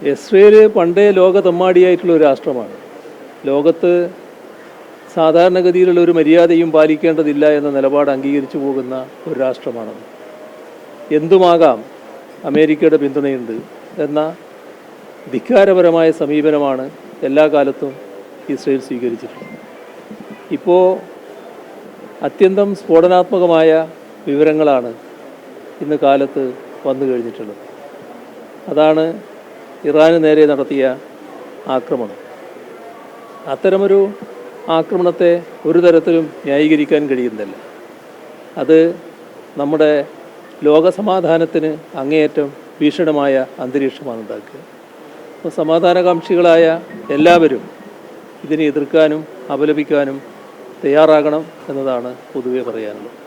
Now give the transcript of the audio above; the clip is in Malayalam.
ഇസ്രയേൽ പണ്ടേ ലോകതെമ്മാടിയായിട്ടുള്ള ഒരു രാഷ്ട്രമാണ്. ലോകത്ത് സാധാരണഗതിയിലുള്ള ഒരു മര്യാദയും പാലിക്കേണ്ടതില്ല എന്ന നിലപാട് അംഗീകരിച്ചു പോകുന്ന ഒരു രാഷ്ട്രമാണത്. എന്തുമാകാം, അമേരിക്കയുടെ പിന്തുണയുണ്ട് എന്ന ധിക്കാരപരമായ സമീപനമാണ് എല്ലാ കാലത്തും ഇസ്രയേൽ സ്വീകരിച്ചിട്ടുള്ളത്. ഇപ്പോൾ അത്യന്തം സ്ഫോടനാത്മകമായ വിവരങ്ങളാണ് ഇന്ന് കാലത്ത് വന്നു കഴിഞ്ഞിട്ടുള്ളത്. അതാണ് ഇറാന് നേരെ നടത്തിയ ആക്രമണം. അത്തരമൊരു ആക്രമണത്തെ ഒരു തരത്തിലും ന്യായീകരിക്കാൻ കഴിയുന്നില്ല. അത് നമ്മുടെ ലോകസമാധാനത്തിന് അങ്ങേയറ്റം ഭീഷണമായ അന്തരീക്ഷമാണ് ഉണ്ടാക്കുക. അപ്പോൾ സമാധാനകാംക്ഷികളായ എല്ലാവരും ഇതിനെ എതിർക്കാനും അപലപിക്കാനും തയ്യാറാകണം എന്നതാണ് പൊതുവെ പറയാനുള്ളത്.